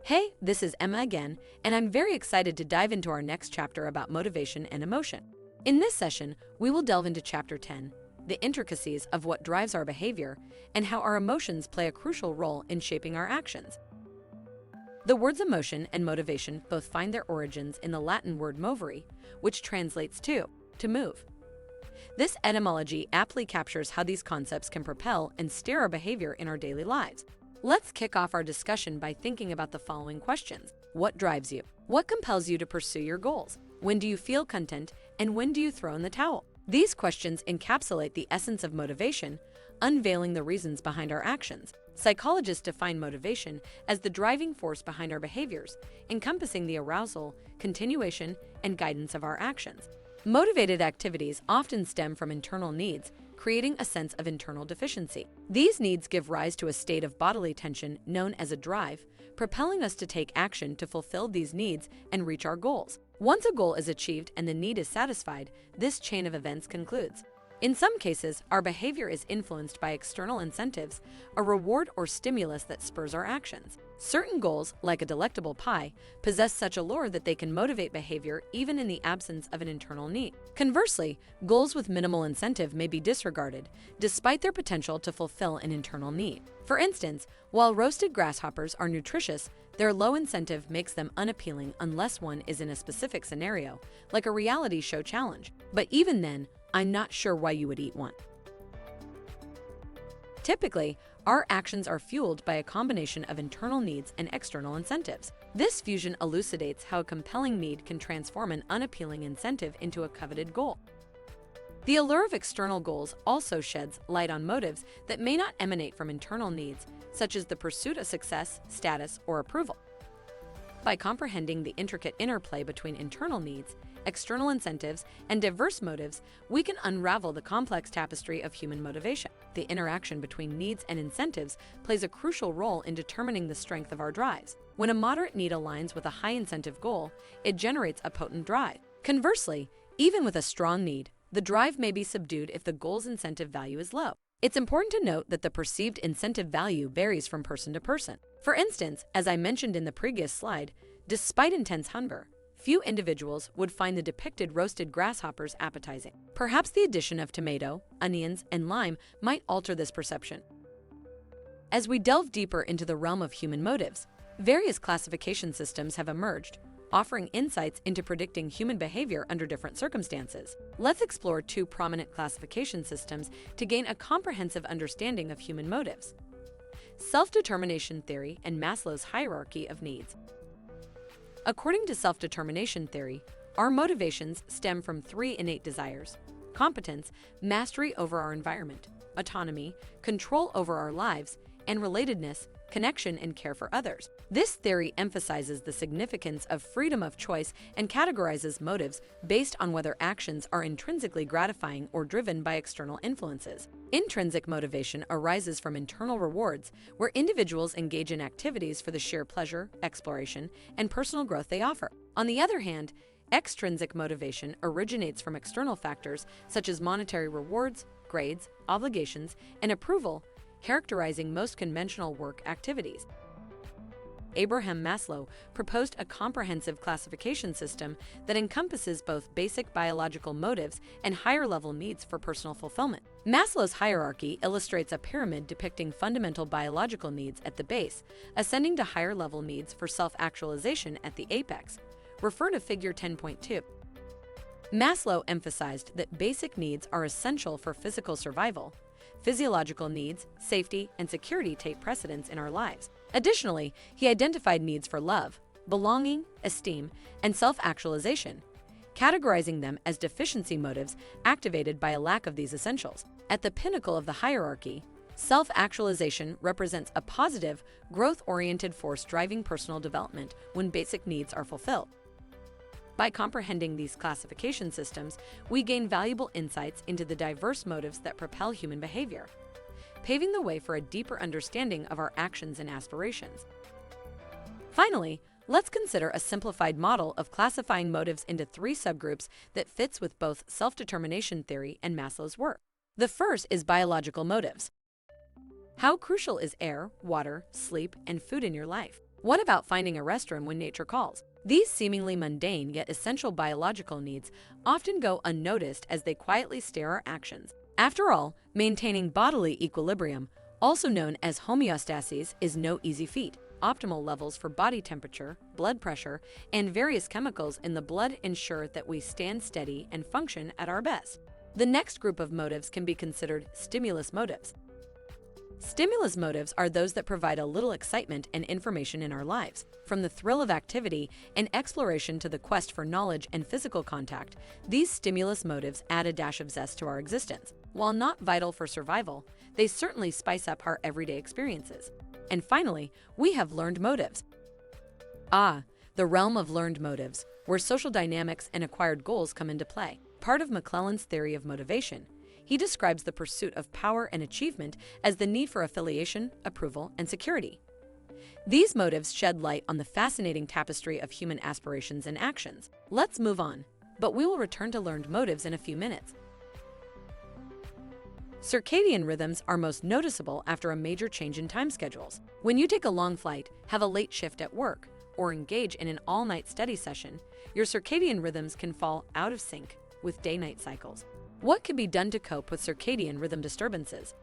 Hey, this is Emma again, and I'm very excited to dive into our next chapter about motivation and emotion. In this session, we will delve into Chapter 10, the intricacies of what drives our behavior and how our emotions play a crucial role in shaping our actions. The words emotion and motivation both find their origins in the Latin word movere, which translates to move. This etymology aptly captures how these concepts can propel and steer our behavior in our daily lives. Let's kick off our discussion by thinking about the following questions. What drives you? What compels you to pursue your goals? When do you feel content, and when do you throw in the towel? These questions encapsulate the essence of motivation, unveiling the reasons behind our actions. Psychologists define motivation as the driving force behind our behaviors, encompassing the arousal, continuation, and guidance of our actions. Motivated activities often stem from internal needs, creating a sense of internal deficiency. These needs give rise to a state of bodily tension known as a drive, propelling us to take action to fulfill these needs and reach our goals. Once a goal is achieved and the need is satisfied, this chain of events concludes. In some cases, our behavior is influenced by external incentives, a reward or stimulus that spurs our actions. Certain goals, like a delectable pie, possess such allure that they can motivate behavior even in the absence of an internal need. Conversely, goals with minimal incentive may be disregarded, despite their potential to fulfill an internal need. For instance, while roasted grasshoppers are nutritious, their low incentive makes them unappealing unless one is in a specific scenario, like a reality show challenge. But even then, I'm not sure why you would eat one. Typically, our actions are fueled by a combination of internal needs and external incentives. This fusion elucidates how a compelling need can transform an unappealing incentive into a coveted goal. The allure of external goals also sheds light on motives that may not emanate from internal needs, such as the pursuit of success, status, or approval. By comprehending the intricate interplay between internal needs, external incentives, and diverse motives, we can unravel the complex tapestry of human motivation. The interaction between needs and incentives plays a crucial role in determining the strength of our drives. When a moderate need aligns with a high incentive goal, it generates a potent drive. Conversely, even with a strong need, the drive may be subdued if the goal's incentive value is low. It's important to note that the perceived incentive value varies from person to person. For instance, as I mentioned in the previous slide, despite intense hunger, few individuals would find the depicted roasted grasshoppers appetizing. Perhaps the addition of tomato, onions, and lime might alter this perception. As we delve deeper into the realm of human motives, various classification systems have emerged, offering insights into predicting human behavior under different circumstances. Let's explore two prominent classification systems to gain a comprehensive understanding of human motives: self-determination theory and Maslow's hierarchy of needs. According to self-determination theory, our motivations stem from three innate desires: competence, mastery over our environment; autonomy, control over our lives; and relatedness, connection and care for others. This theory emphasizes the significance of freedom of choice and categorizes motives based on whether actions are intrinsically gratifying or driven by external influences. Intrinsic motivation arises from internal rewards, where individuals engage in activities for the sheer pleasure, exploration, and personal growth they offer. On the other hand, extrinsic motivation originates from external factors such as monetary rewards, grades, obligations, and approval, characterizing most conventional work activities. Abraham Maslow proposed a comprehensive classification system that encompasses both basic biological motives and higher-level needs for personal fulfillment. Maslow's hierarchy illustrates a pyramid depicting fundamental biological needs at the base, ascending to higher-level needs for self-actualization at the apex. Refer to Figure 10.2. Maslow emphasized that basic needs are essential for physical survival. Physiological needs, safety, and security take precedence in our lives. Additionally, he identified needs for love, belonging, esteem, and self-actualization, categorizing them as deficiency motives activated by a lack of these essentials. At the pinnacle of the hierarchy, self-actualization represents a positive, growth-oriented force driving personal development when basic needs are fulfilled. By comprehending these classification systems, we gain valuable insights into the diverse motives that propel human behavior, paving the way for a deeper understanding of our actions and aspirations. Finally, let's consider a simplified model of classifying motives into three subgroups that fits with both self-determination theory and Maslow's work. The first is biological motives. How crucial is air, water, sleep, and food in your life? What about finding a restroom when nature calls? These seemingly mundane yet essential biological needs often go unnoticed as they quietly steer our actions. After all, maintaining bodily equilibrium, also known as homeostasis, is no easy feat. Optimal levels for body temperature, blood pressure, and various chemicals in the blood ensure that we stand steady and function at our best. The next group of motives can be considered stimulus motives. Stimulus motives are those that provide a little excitement and information in our lives. From the thrill of activity and exploration to the quest for knowledge and physical contact, these stimulus motives add a dash of zest to our existence. While not vital for survival, they certainly spice up our everyday experiences. And finally, we have learned motives. The realm of learned motives, where social dynamics and acquired goals come into play. Part of McClelland's theory of motivation, he describes the pursuit of power and achievement as the need for affiliation, approval, and security. These motives shed light on the fascinating tapestry of human aspirations and actions. Let's move on, but we will return to learned motives in a few minutes. Circadian rhythms are most noticeable after a major change in time schedules. When you take a long flight, have a late shift at work, or engage in an all-night study session, your circadian rhythms can fall out of sync with day-night cycles. What can be done to cope with circadian rhythm disturbances?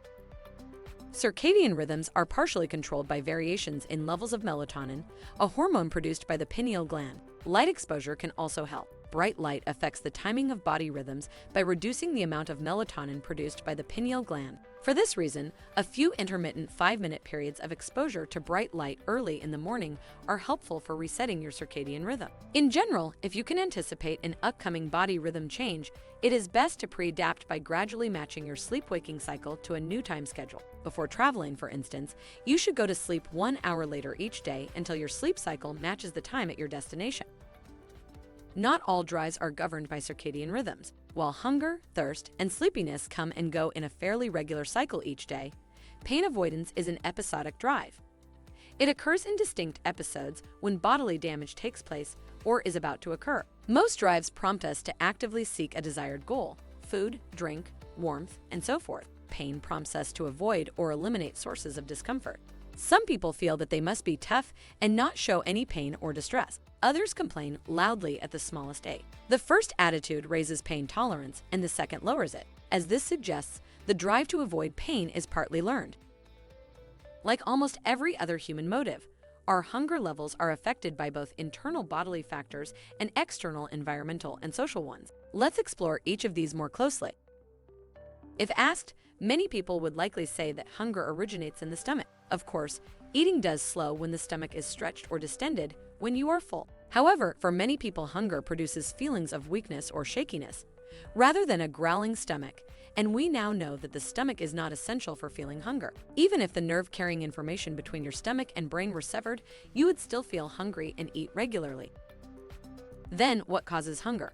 Circadian rhythms are partially controlled by variations in levels of melatonin, a hormone produced by the pineal gland. Light exposure can also help. Bright light affects the timing of body rhythms by reducing the amount of melatonin produced by the pineal gland. For this reason, a few intermittent 5-minute periods of exposure to bright light early in the morning are helpful for resetting your circadian rhythm. In general, if you can anticipate an upcoming body rhythm change, it is best to pre-adapt by gradually matching your sleep-waking cycle to a new time schedule. Before traveling, for instance, you should go to sleep 1 hour later each day until your sleep cycle matches the time at your destination. Not all drives are governed by circadian rhythms. While hunger, thirst, and sleepiness come and go in a fairly regular cycle each day, pain avoidance is an episodic drive. It occurs in distinct episodes when bodily damage takes place or is about to occur. Most drives prompt us to actively seek a desired goal: food, drink, warmth, and so forth. Pain prompts us to avoid or eliminate sources of discomfort. Some people feel that they must be tough and not show any pain or distress. Others complain loudly at the smallest ache. The first attitude raises pain tolerance, and the second lowers it. As this suggests, the drive to avoid pain is partly learned. Like almost every other human motive, our hunger levels are affected by both internal bodily factors and external environmental and social ones. Let's explore each of these more closely. If asked, many people would likely say that hunger originates in the stomach. Of course, eating does slow when the stomach is stretched or distended when you are full. However, for many people, hunger produces feelings of weakness or shakiness, rather than a growling stomach, and we now know that the stomach is not essential for feeling hunger. Even if the nerve carrying information between your stomach and brain were severed, you would still feel hungry and eat regularly. Then, what causes hunger?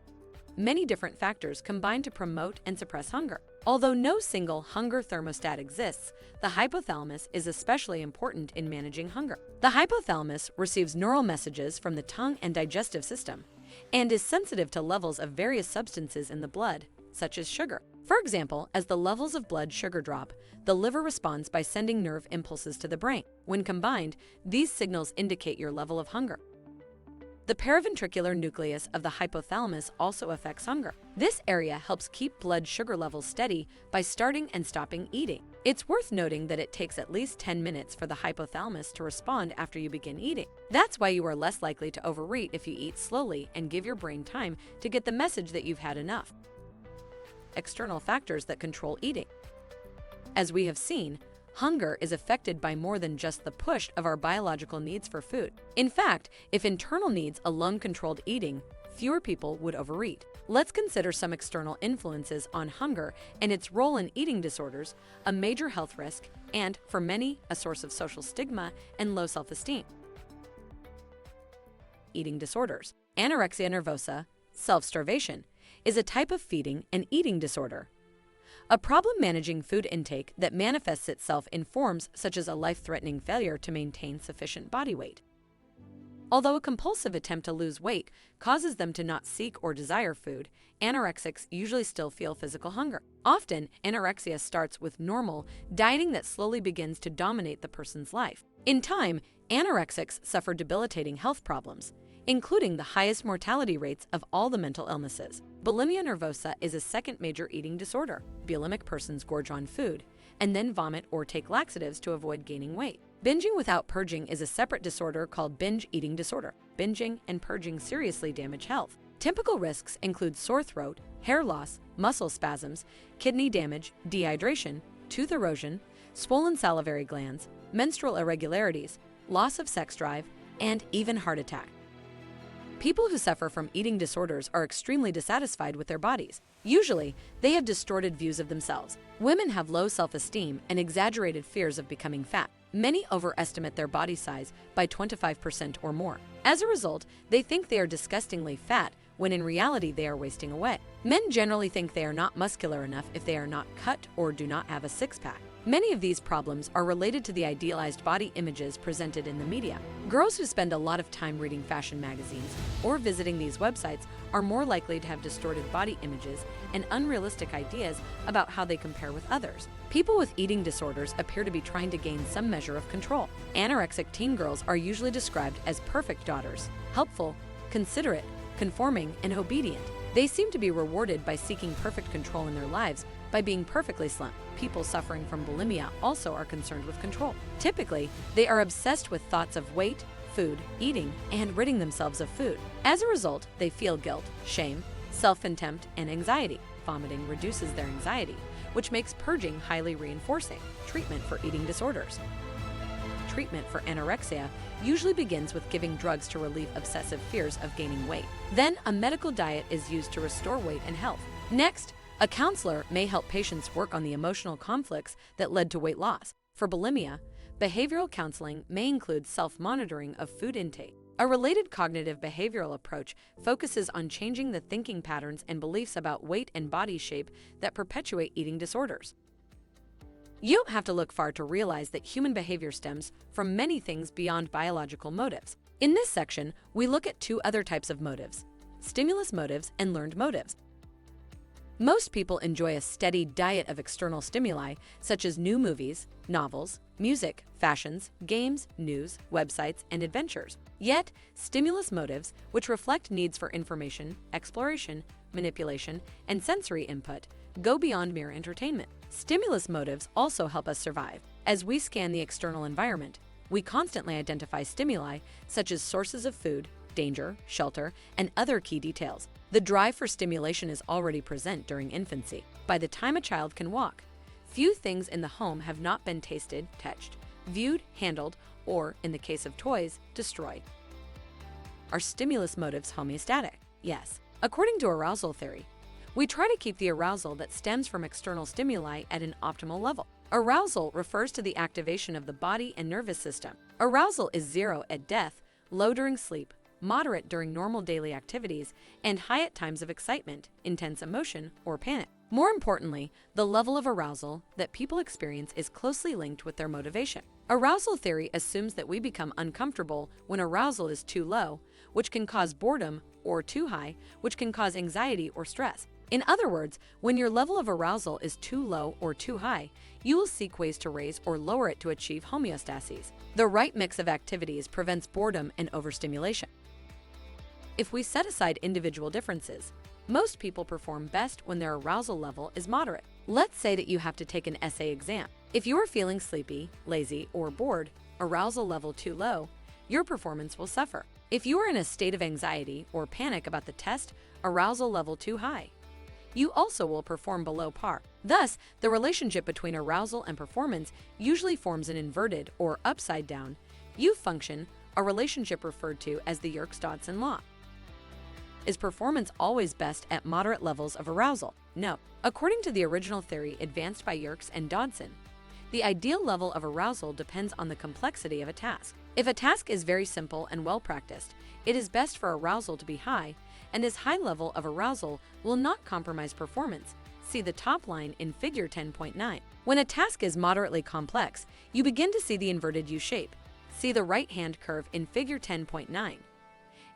Many different factors combine to promote and suppress hunger. Although no single hunger thermostat exists, the hypothalamus is especially important in managing hunger. The hypothalamus receives neural messages from the tongue and digestive system and is sensitive to levels of various substances in the blood, such as sugar. For example, as the levels of blood sugar drop, the liver responds by sending nerve impulses to the brain. When combined, these signals indicate your level of hunger. The paraventricular nucleus of the hypothalamus also affects hunger. This area helps keep blood sugar levels steady by starting and stopping eating. It's worth noting that it takes at least 10 minutes for the hypothalamus to respond after you begin eating. That's why you are less likely to overeat if you eat slowly and give your brain time to get the message that you've had enough. External factors that control eating. As we have seen, hunger is affected by more than just the push of our biological needs for food. In fact, if internal needs alone controlled eating, fewer people would overeat. Let's consider some external influences on hunger and its role in eating disorders, a major health risk, and, for many, a source of social stigma and low self-esteem. Eating disorders. Anorexia nervosa, self-starvation, is a type of feeding and eating disorder. A problem managing food intake that manifests itself in forms such as a life-threatening failure to maintain sufficient body weight. Although a compulsive attempt to lose weight causes them to not seek or desire food, anorexics usually still feel physical hunger. Often, anorexia starts with normal dieting that slowly begins to dominate the person's life. In time, anorexics suffer debilitating health problems, including the highest mortality rates of all the mental illnesses. Bulimia nervosa is a second major eating disorder. Bulimic persons gorge on food and then vomit or take laxatives to avoid gaining weight. Binging without purging is a separate disorder called binge eating disorder. Binging and purging seriously damage health. Typical risks include sore throat, hair loss, muscle spasms, kidney damage, dehydration, tooth erosion, swollen salivary glands, menstrual irregularities, loss of sex drive, and even heart attack. People who suffer from eating disorders are extremely dissatisfied with their bodies. Usually, they have distorted views of themselves. Women have low self-esteem and exaggerated fears of becoming fat. Many overestimate their body size by 25% or more. As a result, they think they are disgustingly fat when in reality they are wasting away. Men generally think they are not muscular enough if they are not cut or do not have a six-pack. Many of these problems are related to the idealized body images presented in the media. Girls who spend a lot of time reading fashion magazines or visiting these websites are more likely to have distorted body images and unrealistic ideas about how they compare with others. People with eating disorders appear to be trying to gain some measure of control. Anorexic teen girls are usually described as perfect daughters, helpful, considerate, conforming, and obedient. They seem to be rewarded by seeking perfect control in their lives by being perfectly slim. People suffering from bulimia also are concerned with control. Typically, they are obsessed with thoughts of weight, food, eating, and ridding themselves of food. As a result, they feel guilt, shame, self-contempt, and anxiety. Vomiting reduces their anxiety, which makes purging highly reinforcing. Treatment for eating disorders. Treatment for anorexia usually begins with giving drugs to relieve obsessive fears of gaining weight. Then, a medical diet is used to restore weight and health. Next, a counselor may help patients work on the emotional conflicts that led to weight loss. For bulimia, behavioral counseling may include self-monitoring of food intake. A related cognitive behavioral approach focuses on changing the thinking patterns and beliefs about weight and body shape that perpetuate eating disorders. You don't have to look far to realize that human behavior stems from many things beyond biological motives. In this section, we look at two other types of motives: stimulus motives and learned motives. Most people enjoy a steady diet of external stimuli, such as new movies, novels, music, fashions, games, news, websites, and adventures. Yet, stimulus motives, which reflect needs for information, exploration, manipulation, and sensory input, go beyond mere entertainment. Stimulus motives also help us survive. As we scan the external environment, we constantly identify stimuli such as sources of food, danger, shelter, and other key details. The drive for stimulation is already present during infancy. By the time a child can walk, few things in the home have not been tasted, touched, viewed, handled, or, in the case of toys, destroyed. Are stimulus motives homeostatic? Yes. According to arousal theory, we try to keep the arousal that stems from external stimuli at an optimal level. Arousal refers to the activation of the body and nervous system. Arousal is 0 at death, low during sleep, moderate during normal daily activities, and high at times of excitement, intense emotion, or panic. More importantly, the level of arousal that people experience is closely linked with their motivation. Arousal theory assumes that we become uncomfortable when arousal is too low, which can cause boredom, or too high, which can cause anxiety or stress. In other words, when your level of arousal is too low or too high, you will seek ways to raise or lower it to achieve homeostasis. The right mix of activities prevents boredom and overstimulation. If we set aside individual differences, most people perform best when their arousal level is moderate. Let's say that you have to take an essay exam. If you are feeling sleepy, lazy, or bored, arousal level too low, your performance will suffer. If you are in a state of anxiety or panic about the test, arousal level too high, you also will perform below par. Thus, the relationship between arousal and performance usually forms an inverted or upside down U function, a relationship referred to as the Yerkes-Dodson law. Is performance always best at moderate levels of arousal? No. According to the original theory advanced by Yerkes and Dodson, the ideal level of arousal depends on the complexity of a task. If a task is very simple and well practiced, it is best for arousal to be high, and this high level of arousal will not compromise performance. See the top line in Figure 10.9. When a task is moderately complex, you begin to see the inverted U shape. See the right-hand curve in Figure 10.9.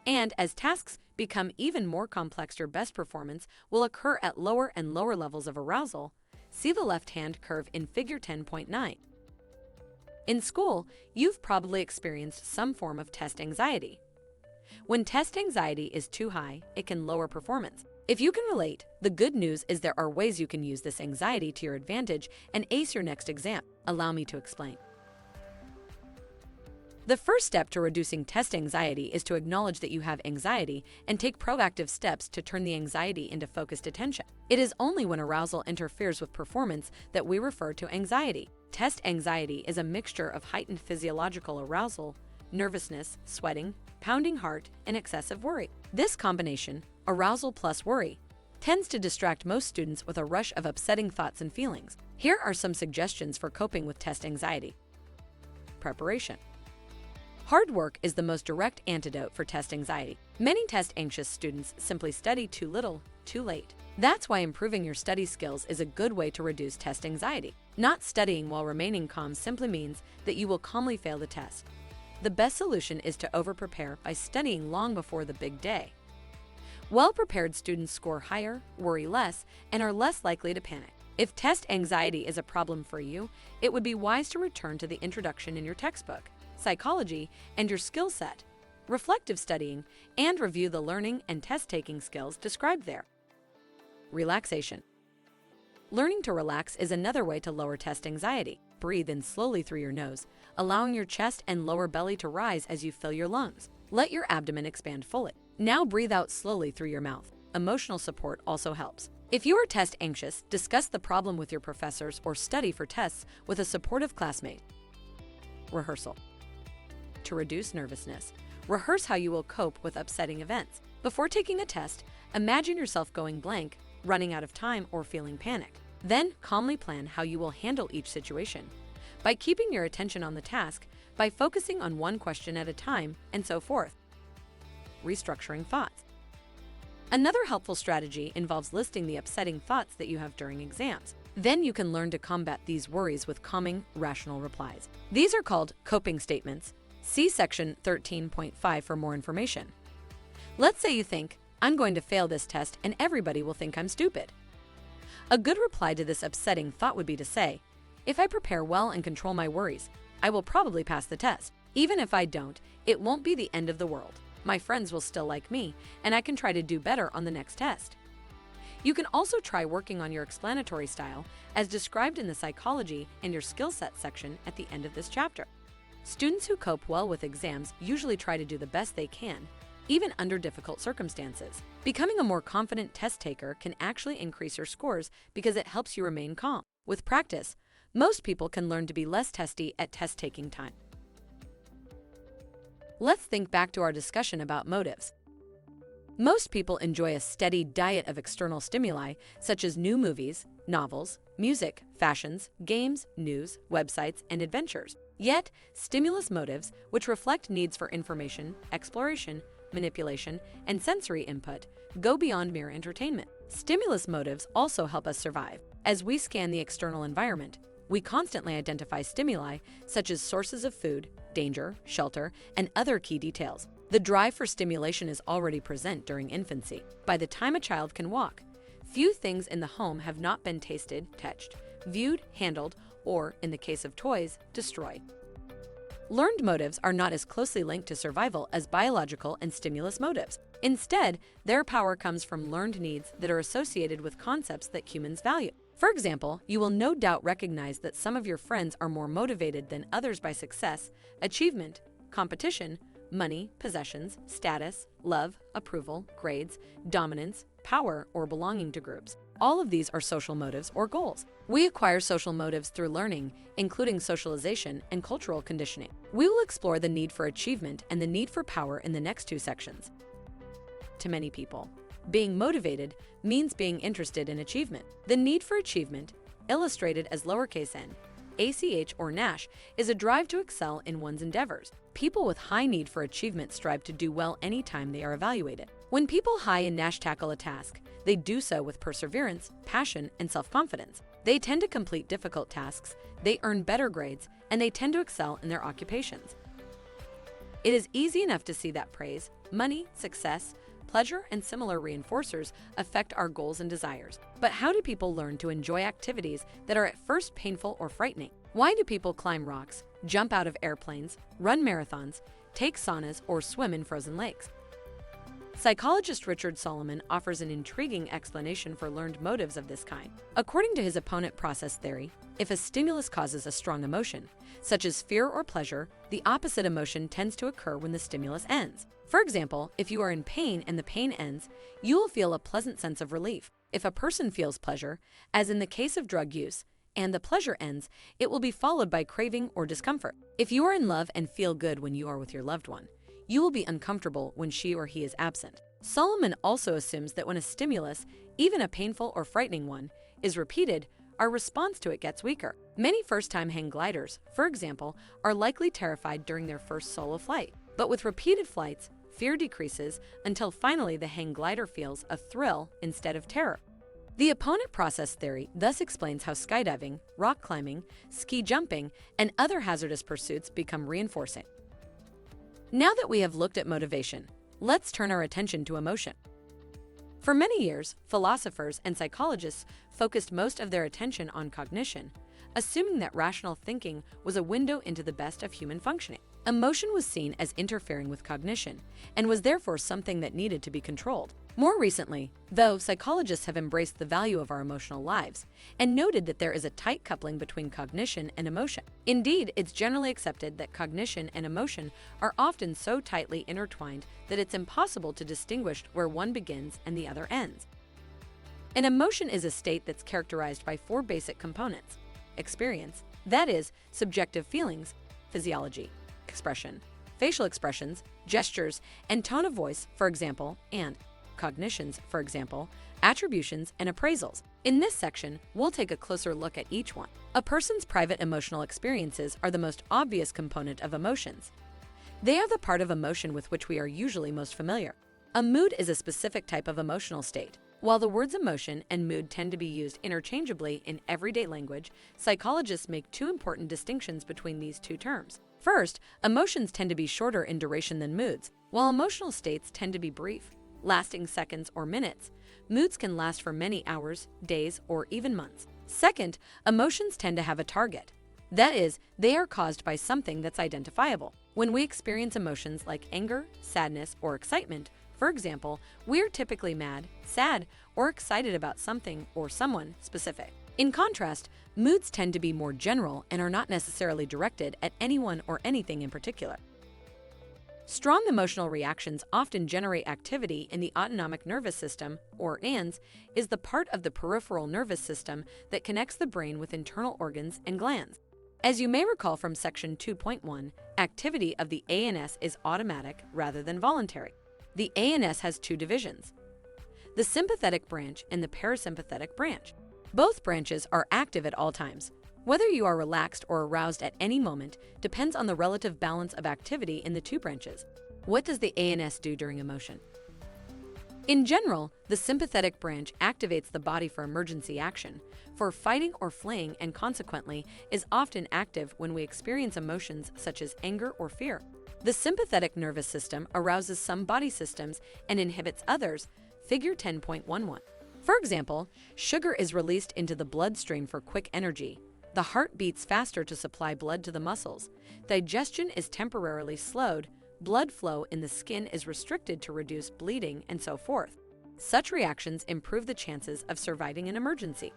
And as tasks become even more complex, your best performance will occur at lower and lower levels of arousal. See the left-hand curve in Figure 10.9. In school, you've probably experienced some form of test anxiety. When test anxiety is too high, it can lower performance. If you can relate, the good news is there are ways you can use this anxiety to your advantage and ace your next exam. Allow me to explain. The first step to reducing test anxiety is to acknowledge that you have anxiety and take proactive steps to turn the anxiety into focused attention. It is only when arousal interferes with performance that we refer to anxiety. Test anxiety is a mixture of heightened physiological arousal, nervousness, sweating, pounding heart, and excessive worry. This combination, arousal plus worry, tends to distract most students with a rush of upsetting thoughts and feelings. Here are some suggestions for coping with test anxiety. Preparation. Hard work is the most direct antidote for test anxiety. Many test-anxious students simply study too little, too late. That's why improving your study skills is a good way to reduce test anxiety. Not studying while remaining calm simply means that you will calmly fail the test. The best solution is to over-prepare by studying long before the big day. Well-prepared students score higher, worry less, and are less likely to panic. If test anxiety is a problem for you, it would be wise to return to the introduction in your textbook, psychology, and your skill set, reflective studying, and review the learning and test-taking skills described there. Relaxation. Learning to relax is another way to lower test anxiety. Breathe in slowly through your nose, allowing your chest and lower belly to rise as you fill your lungs. Let your abdomen expand fully. Now breathe out slowly through your mouth. Emotional support also helps. If you are test anxious, discuss the problem with your professors or study for tests with a supportive classmate. Rehearsal. To reduce nervousness, rehearse how you will cope with upsetting events. Before taking a test, imagine yourself going blank, running out of time, or feeling panic. Then calmly plan how you will handle each situation. By keeping your attention on the task, by focusing on one question at a time, and so forth. Restructuring thoughts. Another helpful strategy involves listing the upsetting thoughts that you have during exams. Then you can learn to combat these worries with calming, rational replies. These are called coping statements. See section 13.5 for more information. Let's say you think, I'm going to fail this test and everybody will think I'm stupid. A good reply to this upsetting thought would be to say, if I prepare well and control my worries, I will probably pass the test. Even if I don't, it won't be the end of the world. My friends will still like me, and I can try to do better on the next test. You can also try working on your explanatory style, as described in the psychology and your skill set section at the end of this chapter. Students who cope well with exams usually try to do the best they can, even under difficult circumstances. Becoming a more confident test taker can actually increase your scores because it helps you remain calm. With practice, most people can learn to be less testy at test-taking time. Let's think back to our discussion about motives. Most people enjoy a steady diet of external stimuli, such as new movies, novels, music, fashions, games, news, websites, and adventures. Yet, stimulus motives, which reflect needs for information, exploration, manipulation, and sensory input, go beyond mere entertainment. Stimulus motives also help us survive. As we scan the external environment, we constantly identify stimuli such as sources of food, danger, shelter, and other key details. The drive for stimulation is already present during infancy. By the time a child can walk, few things in the home have not been tasted, touched, viewed, handled, or, in the case of toys, destroyed. Learned motives are not as closely linked to survival as biological and stimulus motives. Instead, their power comes from learned needs that are associated with concepts that humans value. For example, you will no doubt recognize that some of your friends are more motivated than others by success, achievement, competition, money, possessions, status, love, approval, grades, dominance, power, or belonging to groups. All of these are social motives or goals. We acquire social motives through learning, including socialization and cultural conditioning. We will explore the need for achievement and the need for power in the next two sections. To many people, being motivated means being interested in achievement. The need for achievement, illustrated as lowercase n, ACH or NASH, is a drive to excel in one's endeavors. People with high need for achievement strive to do well anytime they are evaluated. When people high in NASH tackle a task, they do so with perseverance, passion, and self-confidence. They tend to complete difficult tasks, they earn better grades, and they tend to excel in their occupations. It is easy enough to see that praise, money, success, pleasure, and similar reinforcers affect our goals and desires. But how do people learn to enjoy activities that are at first painful or frightening? Why do people climb rocks, jump out of airplanes, run marathons, take saunas, or swim in frozen lakes. Psychologist Richard Solomon offers an intriguing explanation for learned motives of this kind. According to his opponent process theory, if a stimulus causes a strong emotion, such as fear or pleasure, the opposite emotion tends to occur when the stimulus ends. For example, if you are in pain and the pain ends, you will feel a pleasant sense of relief. If a person feels pleasure, as in the case of drug use, and the pleasure ends, it will be followed by craving or discomfort. If you are in love and feel good when you are with your loved one, you will be uncomfortable when she or he is absent. Solomon also assumes that when a stimulus, even a painful or frightening one, is repeated, our response to it gets weaker. Many first-time hang gliders, for example, are likely terrified during their first solo flight. But with repeated flights, fear decreases until finally the hang glider feels a thrill instead of terror. The opponent process theory thus explains how skydiving, rock climbing, ski jumping, and other hazardous pursuits become reinforcing. Now that we have looked at motivation, let's turn our attention to emotion. For many years, philosophers and psychologists focused most of their attention on cognition, assuming that rational thinking was a window into the best of human functioning. Emotion was seen as interfering with cognition and was therefore something that needed to be controlled. More recently, though, psychologists have embraced the value of our emotional lives and noted that there is a tight coupling between cognition and emotion. Indeed, it's generally accepted that cognition and emotion are often so tightly intertwined that it's impossible to distinguish where one begins and the other ends. An emotion is a state that's characterized by four basic components: experience, that is, subjective feelings; physiology, expression, facial expressions, gestures, and tone of voice, for example, and cognitions, for example, attributions, and appraisals. In this section, we'll take a closer look at each one. A person's private emotional experiences are the most obvious component of emotions. They are the part of emotion with which we are usually most familiar. A mood is a specific type of emotional state. While the words emotion and mood tend to be used interchangeably in everyday language, psychologists make two important distinctions between these two terms. First, emotions tend to be shorter in duration than moods. While emotional states tend to be brief, lasting seconds or minutes, moods can last for many hours, days, or even months. Second, emotions tend to have a target. That is, they are caused by something that's identifiable. When we experience emotions like anger, sadness, or excitement, for example, we are typically mad, sad, or excited about something or someone specific. In contrast, moods tend to be more general and are not necessarily directed at anyone or anything in particular. Strong emotional reactions often generate activity in the autonomic nervous system, or ANS, is the part of the peripheral nervous system that connects the brain with internal organs and glands. As you may recall from section 2.1, activity of the ANS is automatic rather than voluntary. The ANS has two divisions: the sympathetic branch and the parasympathetic branch. Both branches are active at all times. Whether you are relaxed or aroused at any moment depends on the relative balance of activity in the two branches. What does the ANS do during emotion? In general, the sympathetic branch activates the body for emergency action, for fighting or fleeing, and consequently is often active when we experience emotions such as anger or fear. The sympathetic nervous system arouses some body systems and inhibits others, figure 10.11. For example, sugar is released into the bloodstream for quick energy. The heart beats faster to supply blood to the muscles. Digestion is temporarily slowed. Blood flow in the skin is restricted to reduce bleeding, and so forth. Such reactions improve the chances of surviving an emergency.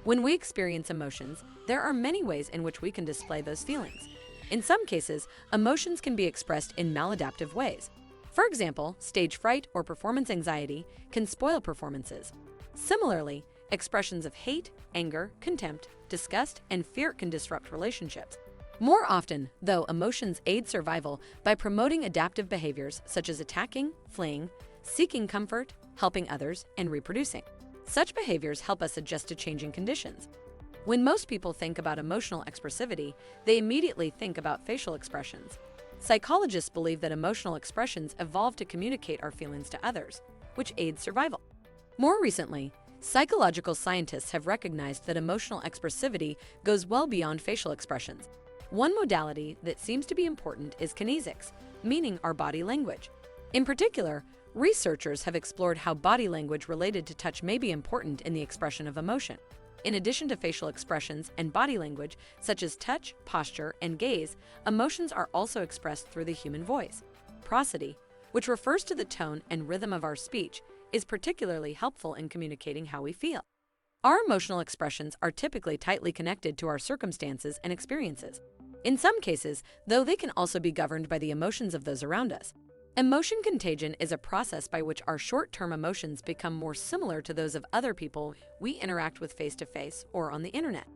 When we experience emotions, there are many ways in which we can display those feelings. In some cases, emotions can be expressed in maladaptive ways. For example, stage fright or performance anxiety can spoil performances. Similarly, expressions of hate, anger, contempt, disgust, and fear can disrupt relationships. More often, though, emotions aid survival by promoting adaptive behaviors such as attacking, fleeing, seeking comfort, helping others, and reproducing. Such behaviors help us adjust to changing conditions. When most people think about emotional expressivity, they immediately think about facial expressions. Psychologists believe that emotional expressions evolved to communicate our feelings to others, which aids survival. More recently, psychological scientists have recognized that emotional expressivity goes well beyond facial expressions. One modality that seems to be important is kinesics, meaning our body language. In particular, researchers have explored how body language related to touch may be important in the expression of emotion. In addition to facial expressions and body language, such as touch, posture, and gaze, emotions are also expressed through the human voice. Prosody, which refers to the tone and rhythm of our speech, is particularly helpful in communicating how we feel. Our emotional expressions are typically tightly connected to our circumstances and experiences. In some cases, though, they can also be governed by the emotions of those around us. Emotion contagion is a process by which our short-term emotions become more similar to those of other people we interact with face-to-face or on the internet.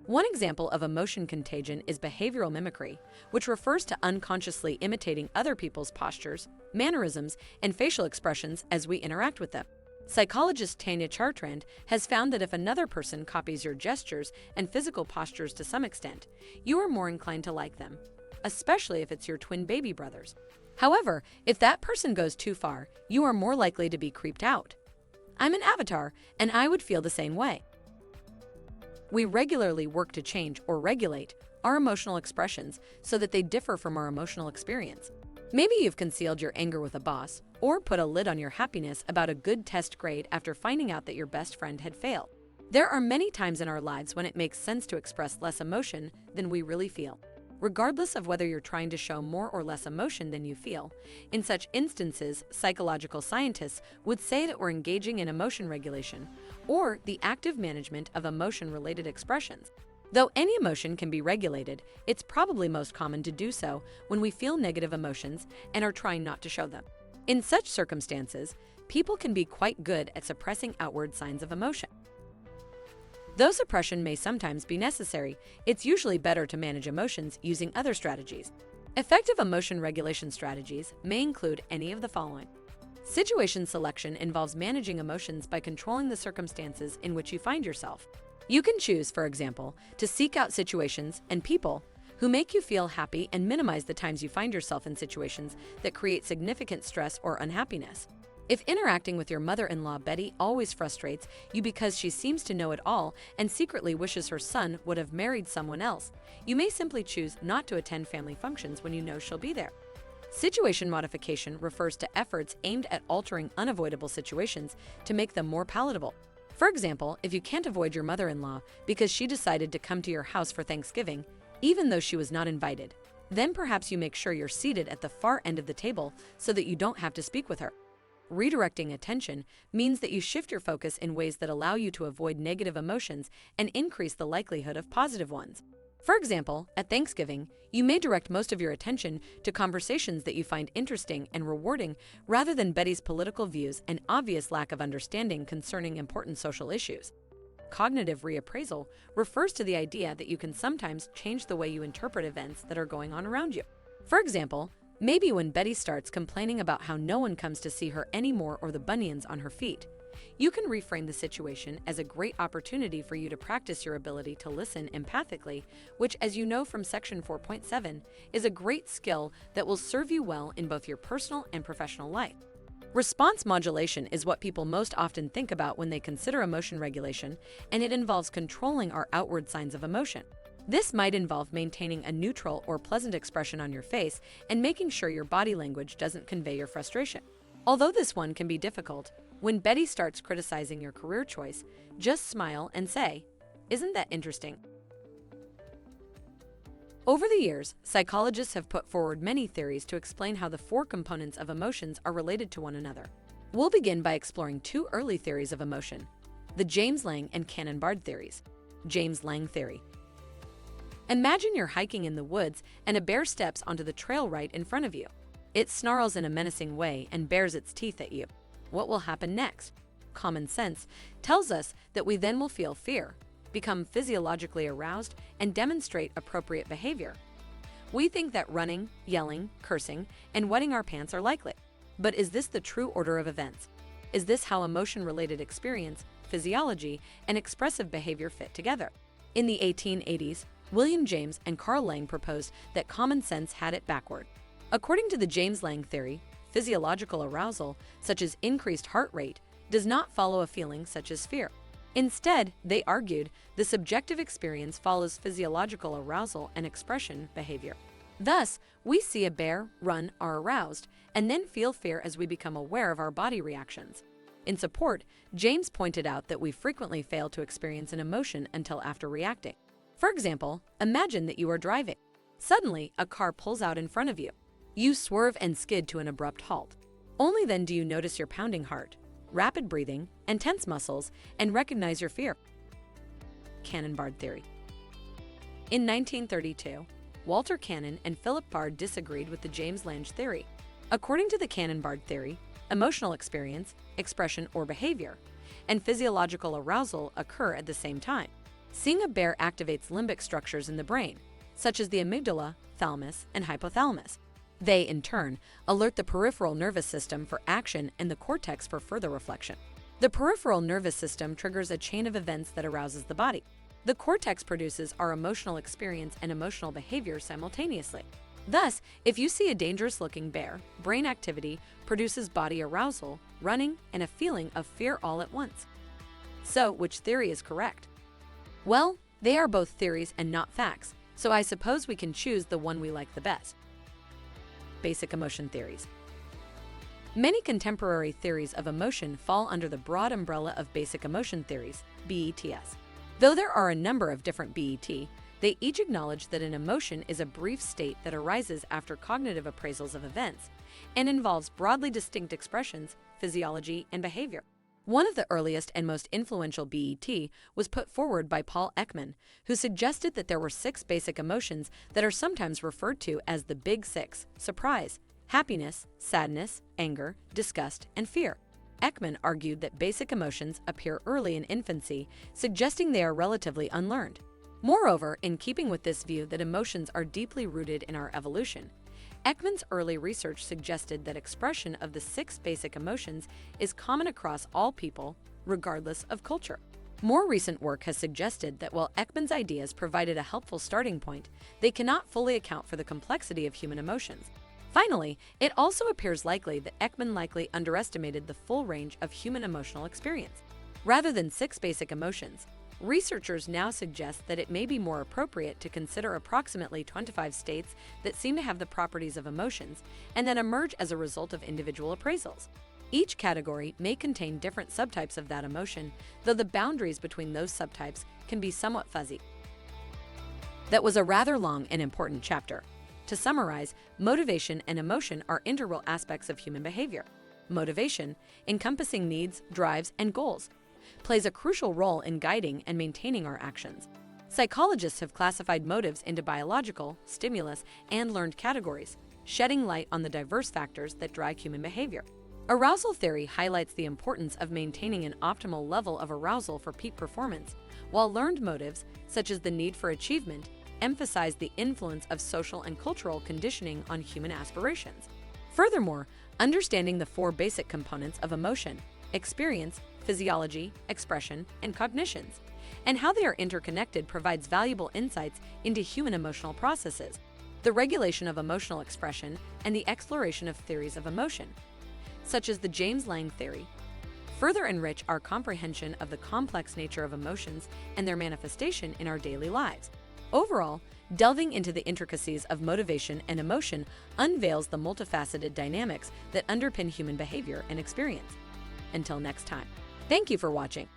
One example of emotion contagion is behavioral mimicry, which refers to unconsciously imitating other people's postures, mannerisms, and facial expressions as we interact with them. Psychologist Tanya Chartrand has found that if another person copies your gestures and physical postures to some extent, you are more inclined to like them, especially if it's your twin baby brothers. However, if that person goes too far, you are more likely to be creeped out. I'm an avatar, and I would feel the same way. We regularly work to change or regulate our emotional expressions so that they differ from our emotional experience. Maybe you've concealed your anger with a boss, or put a lid on your happiness about a good test grade after finding out that your best friend had failed. There are many times in our lives when it makes sense to express less emotion than we really feel. Regardless of whether you're trying to show more or less emotion than you feel, in such instances, psychological scientists would say that we're engaging in emotion regulation, or the active management of emotion-related expressions. Though any emotion can be regulated, it's probably most common to do so when we feel negative emotions and are trying not to show them. In such circumstances, people can be quite good at suppressing outward signs of emotion. Though suppression may sometimes be necessary, it's usually better to manage emotions using other strategies. Effective emotion regulation strategies may include any of the following. Situation selection involves managing emotions by controlling the circumstances in which you find yourself. You can choose, for example, to seek out situations and people who make you feel happy and minimize the times you find yourself in situations that create significant stress or unhappiness. If interacting with your mother-in-law Betty always frustrates you because she seems to know it all and secretly wishes her son would have married someone else, you may simply choose not to attend family functions when you know she'll be there. Situation modification refers to efforts aimed at altering unavoidable situations to make them more palatable. For example, if you can't avoid your mother-in-law because she decided to come to your house for Thanksgiving, even though she was not invited, then perhaps you make sure you're seated at the far end of the table so that you don't have to speak with her. Redirecting attention means that you shift your focus in ways that allow you to avoid negative emotions and increase the likelihood of positive ones. For example, at Thanksgiving, you may direct most of your attention to conversations that you find interesting and rewarding rather than Betty's political views and obvious lack of understanding concerning important social issues. Cognitive reappraisal refers to the idea that you can sometimes change the way you interpret events that are going on around you. For example, maybe when Betty starts complaining about how no one comes to see her anymore or the bunions on her feet, you can reframe the situation as a great opportunity for you to practice your ability to listen empathically, which, as you know from Section 4.7, is a great skill that will serve you well in both your personal and professional life. Response modulation is what people most often think about when they consider emotion regulation, and it involves controlling our outward signs of emotion. This might involve maintaining a neutral or pleasant expression on your face and making sure your body language doesn't convey your frustration. Although this one can be difficult, when Betty starts criticizing your career choice, just smile and say, "Isn't that interesting?" Over the years, psychologists have put forward many theories to explain how the four components of emotions are related to one another. We'll begin by exploring two early theories of emotion, the James Lange and Cannon-Bard theories. James Lange theory. Imagine you're hiking in the woods and a bear steps onto the trail right in front of you. It snarls in a menacing way and bares its teeth at you. What will happen next? Common sense tells us that we then will feel fear, become physiologically aroused, and demonstrate appropriate behavior. We think that running, yelling, cursing, and wetting our pants are likely. But is this the true order of events? Is this how emotion-related experience, physiology, and expressive behavior fit together? In the 1880s, William James and Carl Lange proposed that common sense had it backward. According to the James Lange theory, physiological arousal, such as increased heart rate, does not follow a feeling such as fear. Instead, they argued, the subjective experience follows physiological arousal and expression behavior. Thus, we see a bear, run, are aroused, and then feel fear as we become aware of our body reactions. In support, James pointed out that we frequently fail to experience an emotion until after reacting. For example, imagine that you are driving. Suddenly, a car pulls out in front of you. You swerve and skid to an abrupt halt. Only then do you notice your pounding heart, rapid breathing, and tense muscles, and recognize your fear. Cannon-Bard theory. In 1932, Walter Cannon and Philip Bard disagreed with the James Lange theory. According to the Cannon-Bard theory, emotional experience, expression or behavior, and physiological arousal occur at the same time. Seeing a bear activates limbic structures in the brain, such as the amygdala, thalamus, and hypothalamus. They, in turn, alert the peripheral nervous system for action and the cortex for further reflection. The peripheral nervous system triggers a chain of events that arouses the body. The cortex produces our emotional experience and emotional behavior simultaneously. Thus, if you see a dangerous-looking bear, brain activity produces body arousal, running, and a feeling of fear all at once. So, which theory is correct? Well, they are both theories and not facts, so I suppose we can choose the one we like the best. Basic emotion theories. Many contemporary theories of emotion fall under the broad umbrella of basic emotion theories, BETS. Though there are a number of different BET, they each acknowledge that an emotion is a brief state that arises after cognitive appraisals of events and involves broadly distinct expressions, physiology, and behavior. One of the earliest and most influential BET was put forward by Paul Ekman, who suggested that there were 6 basic emotions that are sometimes referred to as the Big Six: surprise, happiness, sadness, anger, disgust, and fear. Ekman argued that basic emotions appear early in infancy, suggesting they are relatively unlearned. Moreover, in keeping with this view that emotions are deeply rooted in our evolution, Ekman's early research suggested that expression of the 6 basic emotions is common across all people, regardless of culture. More recent work has suggested that while Ekman's ideas provided a helpful starting point, they cannot fully account for the complexity of human emotions. Finally, it also appears likely that Ekman likely underestimated the full range of human emotional experience. Rather than 6 basic emotions, researchers now suggest that it may be more appropriate to consider approximately 25 states that seem to have the properties of emotions and that emerge as a result of individual appraisals. Each category may contain different subtypes of that emotion, though the boundaries between those subtypes can be somewhat fuzzy. That was a rather long and important chapter. To summarize, motivation and emotion are integral aspects of human behavior. Motivation, encompassing needs, drives, and goals, plays a crucial role in guiding and maintaining our actions. Psychologists have classified motives into biological, stimulus, and learned categories, shedding light on the diverse factors that drive human behavior. Arousal theory highlights the importance of maintaining an optimal level of arousal for peak performance, while learned motives, such as the need for achievement, emphasize the influence of social and cultural conditioning on human aspirations. Furthermore, understanding the 4 basic components of emotion, experience, physiology, expression, and cognitions, and how they are interconnected provides valuable insights into human emotional processes, the regulation of emotional expression, and the exploration of theories of emotion, such as the James Lange theory, further enrich our comprehension of the complex nature of emotions and their manifestation in our daily lives. Overall, delving into the intricacies of motivation and emotion unveils the multifaceted dynamics that underpin human behavior and experience. Until next time, thank you for watching.